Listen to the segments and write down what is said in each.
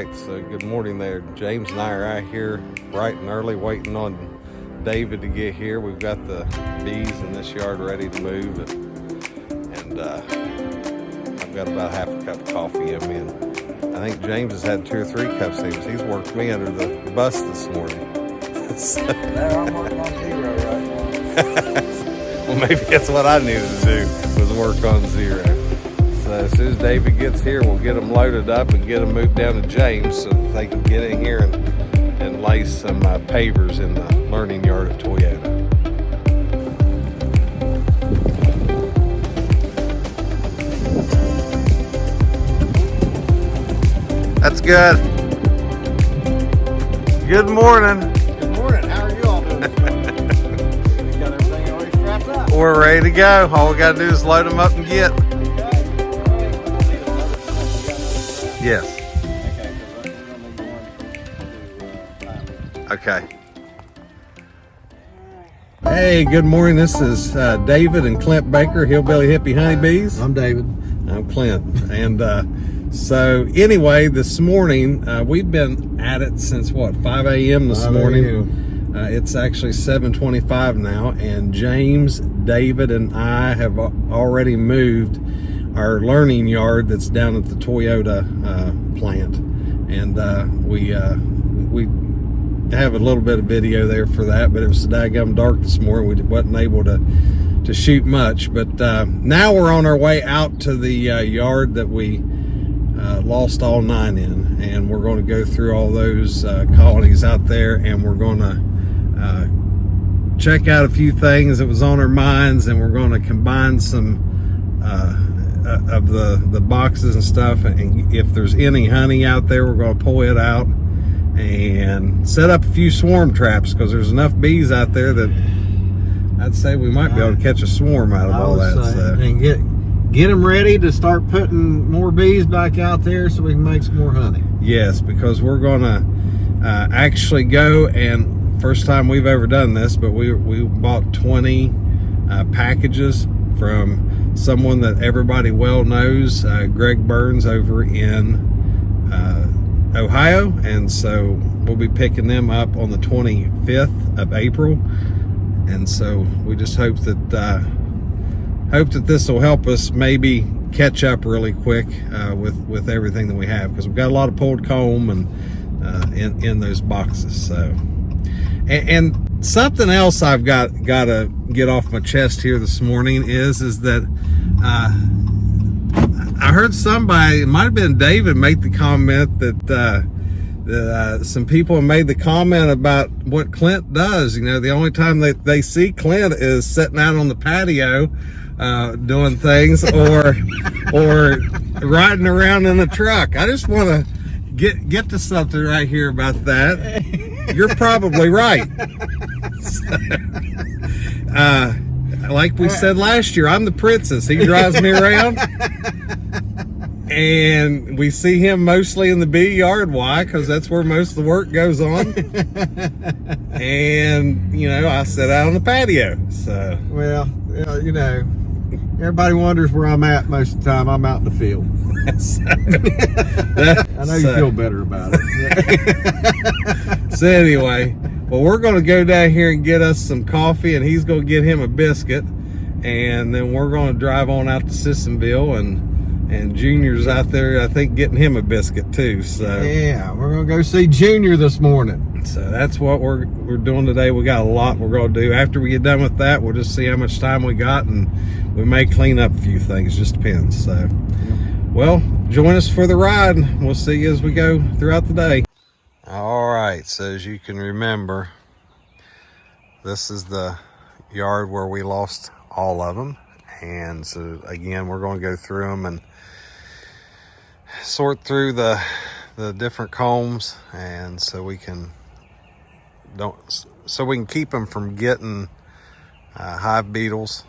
right, so good morning there. James and I are out here bright and early waiting on David to get here. We've got the bees in this yard ready to move, and I've got about half a cup of coffee in me. And I think James has had 2 or 3 cups of He's worked me under the bus this morning. Now I'm working on 0 right now. Well, maybe that's what I needed to do, was work on 0. So as soon as David gets here, we'll get them loaded up and get them moved down to James so that they can get in here and lay some pavers in the learning yard at Toyota. That's good. Good morning. Good morning. How are you all doing this morning? You got everything already strapped up? We're ready to go. All we got to do is load them up and get. Yes. Okay. Hey, good morning. This is David and Clint Baker, Hillbilly, Hippie, Honeybees. I'm David. I'm Clint. And so anyway, this morning, we've been at it since what, 5 a.m. this morning. It's actually 7:25 now, and James, David, and I have already moved our learning yard that's down at the Toyota plant, and we have a little bit of video there for that, but it was so daggum dark this morning we wasn't able to shoot much. But now we're on our way out to the yard that we lost all 9 in, and we're going to go through all those colonies out there, and we're going to check out a few things that was on our minds, and we're going to combine some of the boxes and stuff, and if there's any honey out there, we're going to pull it out and set up a few swarm traps, because there's enough bees out there that I'd say we might be able to catch a swarm out of all that. So. And get them ready to start putting more bees back out there so we can make some more honey. Yes, because we're going to actually go, and first time we've ever done this, but we bought 20 packages from someone that everybody well knows, Greg Burns over in Ohio, and so we'll be picking them up on the 25th of April, and so we just hope that this will help us maybe catch up really quick with everything that we have, because we've got a lot of pulled comb and in those boxes. So and something else I've got to get off my chest here this morning is that I heard somebody, it might have been David, make the comment that some people have made the comment about what Clint does. You know, the only time that they see Clint is sitting out on the patio doing things or riding around in a truck. I just want to get to something right here about that. You're probably right. Like we said last year, I'm the princess. He drives me around, and we see him mostly in the bee yard. Why? Because that's where most of the work goes on. And you know, I sit out on the patio. So well, you know, everybody wonders where I'm at most of the time. I'm out in the field. I know you feel better about it. So anyway, well, we're going to go down here and get us some coffee, and he's going to get him a biscuit, and then we're going to drive on out to Sissonville, and Junior's out there, I think, getting him a biscuit too. So yeah, we're going to go see Junior this morning. So that's what we're doing today. We got a lot we're going to do. After we get done with that, we'll just see how much time we got, and we may clean up a few things. Just depends. So, well, join us for the ride. We'll see you as we go throughout the day. All right, so as you can remember, this is the yard where we lost all of them. And so again, we're going to go through them and sort through the different combs, and so we can keep them from getting hive beetles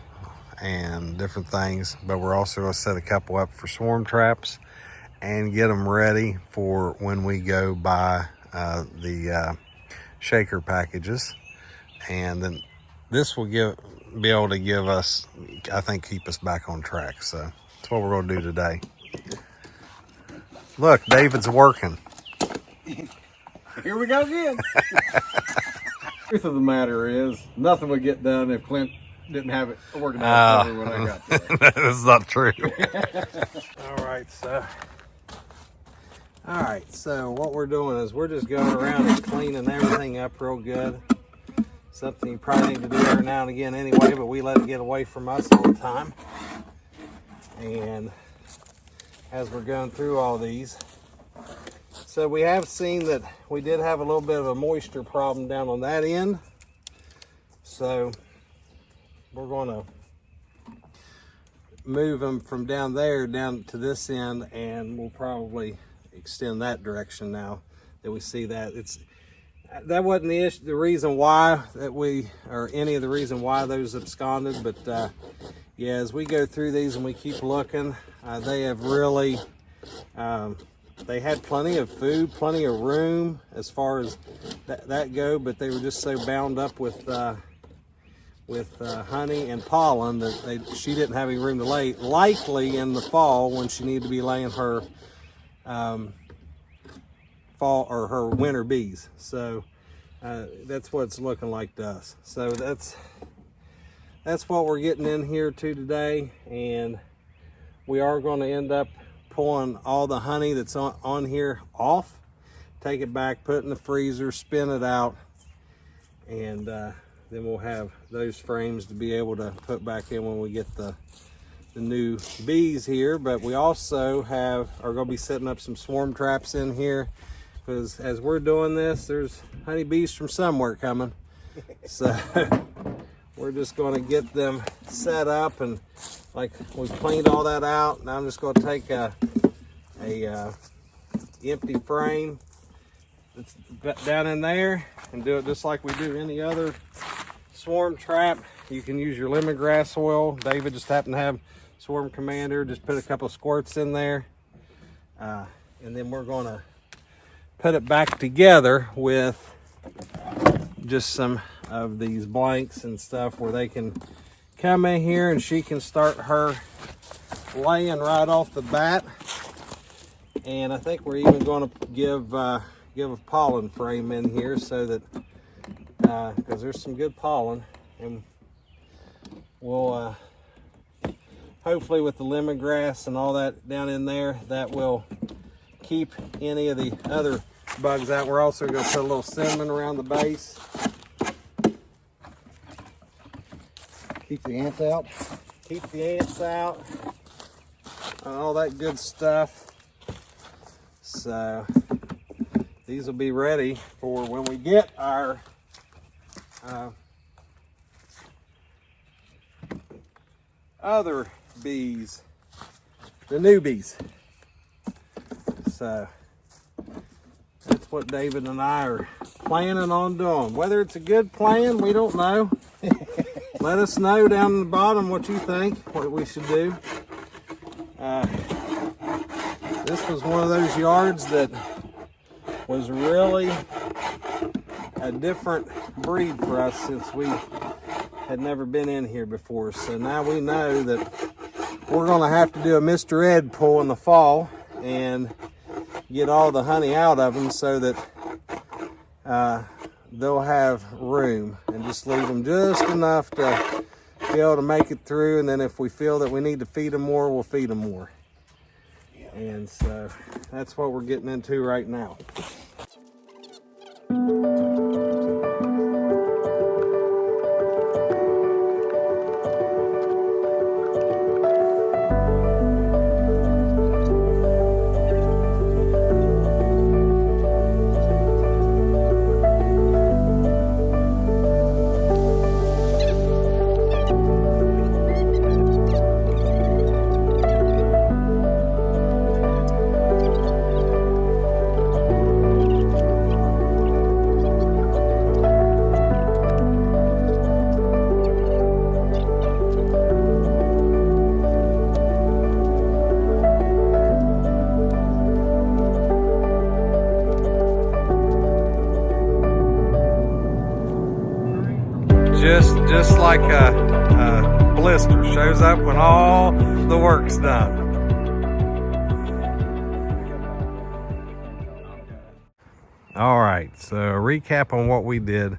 and different things. But we're also going to set a couple up for swarm traps and get them ready for when we go buy the shaker packages. And then this will be able to give us, I think, keep us back on track. So that's what we're going to do today. Look, David's working. Here we go again. Truth of the matter is, nothing would get done if Clint didn't have it organized for me when I got there. That's not true. All right, so what we're doing is we're just going around and cleaning everything up real good. Something you probably need to do every now and again anyway, but we let it get away from us all the time. And as we're going through all these, so we have seen that we did have a little bit of a moisture problem down on that end. So we're going to move them from down there down to this end, and we'll probably extend that direction now that we see that. That wasn't the issue, the reason why that we, or any of the reason why those absconded, but yeah, as we go through these and we keep looking, they have really, they had plenty of food, plenty of room as far as that go, but they were just so bound up with honey and pollen that she didn't have any room to lay. Likely in the fall when she needed to be laying her fall or her winter bees. So that's what it's looking like to us. So that's what we're getting in here to today, and we are going to end up pulling all the honey that's on here off, take it back, put it in the freezer, spin it out, and then we'll have those frames to be able to put back in when we get the new bees here. But we also are going to be setting up some swarm traps in here, because as we're doing this, there's honeybees from somewhere coming. So we're just going to get them set up, and like we've cleaned all that out. Now I'm just going to take a empty frame that's down in there and do it just like we do any other swarm trap. You can use your lemongrass oil. David just happened to have Swarm Commander. Just put a couple of squirts in there, and then we're going to put it back together with just some of these blanks and stuff where they can come in here and she can start her laying right off the bat. And I think we're even going to give a pollen frame in here, so that because there's some good pollen, and we'll hopefully with the lemongrass and all that down in there, that will keep any of the other bugs out. We're also going to put a little cinnamon around the base. Keep the ants out. Keep the ants out. And all that good stuff. So these will be ready for when we get our other bees, the newbies. So that's what David and I are planning on doing. Whether it's a good plan, we don't know. Let us know down in the bottom what you think, what we should do. This was one of those yards that was really a different breed for us, since we had never been in here before. So now we know that we're going to have to do a Mr. Ed pull in the fall and get all the honey out of them, so that they'll have room, and just leave them just enough to be able to make it through. And then if we feel that we need to feed them more, we'll feed them more. And so that's what we're getting into right now. Just like a blister, shows up when all the work's done. All right, so a recap on what we did.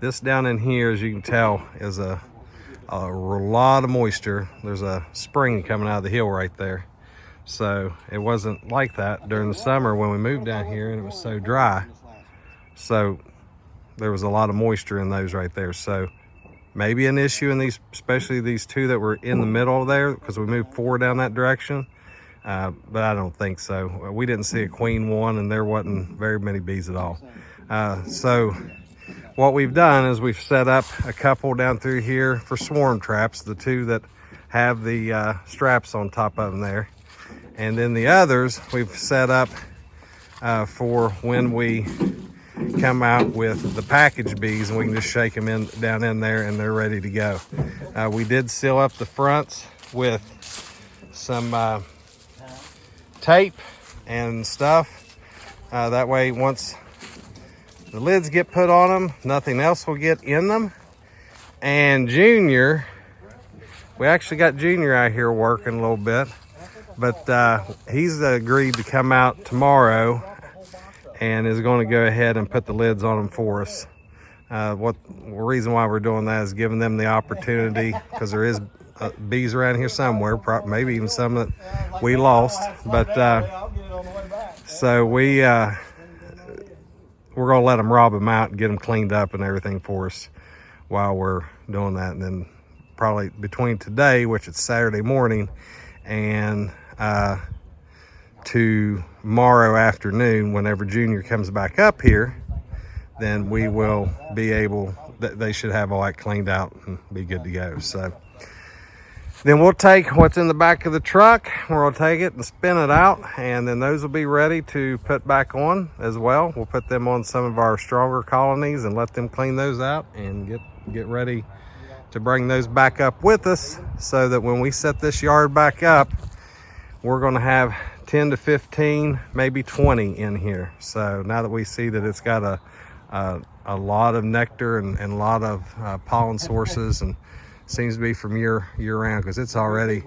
This down in here, as you can tell, is a lot of moisture. There's a spring coming out of the hill right there. So it wasn't like that during the summer when we moved down here and it was so dry. So there was a lot of moisture in those right there. So maybe an issue in these, especially these two that were in the middle there, because we moved forward down that direction. But I don't think so. We didn't see a queen one, and there wasn't very many bees at all. So what we've done is we've set up a couple down through here for swarm traps, the two that have the straps on top of them there. And then the others we've set up for when we come out with the package bees, and we can just shake them in down in there and they're ready to go. We did seal up the fronts with some tape and stuff. That way, once the lids get put on them, nothing else will get in them. And Junior, we actually got Junior out here working a little bit, but he's agreed to come out tomorrow and is going to go ahead and put the lids on them for us. The reason why we're doing that is giving them the opportunity, because there is bees around here somewhere, maybe even some that we lost. But so we're gonna let them rob them out and get them cleaned up and everything for us while we're doing that. And then probably between today, which is Saturday morning, and tomorrow afternoon, whenever Junior comes back up here, then we will be able, they should have all that cleaned out and be good to go. So then we'll take what's in the back of the truck, we'll take it and spin it out, and then those will be ready to put back on as well. We'll put them on some of our stronger colonies and let them clean those out and get ready to bring those back up with us, so that when we set this yard back up, we're going to have 10 to 15, maybe 20 in here. So now that we see that it's got a lot of nectar and a lot of pollen sources, and seems to be from year round, because it's already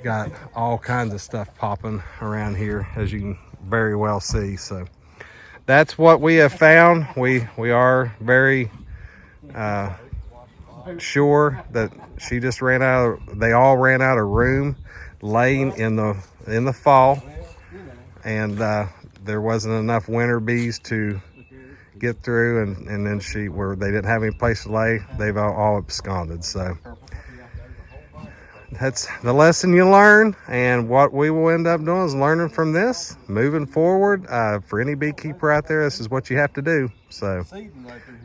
got all kinds of stuff popping around here, as you can very well see. So that's what we have found. We are very sure that she just they all ran out of room laying in the fall, and there wasn't enough winter bees to get through, and then they didn't have any place to lay. They've all absconded. So that's the lesson you learn, and what we will end up doing is learning from this moving forward. For any beekeeper out there, this is what you have to do. So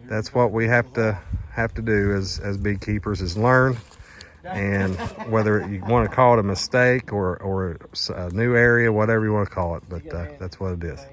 that's what we have to do as beekeepers, is learn. And whether you want to call it a mistake or a new area, whatever you want to call it, but that's what it is.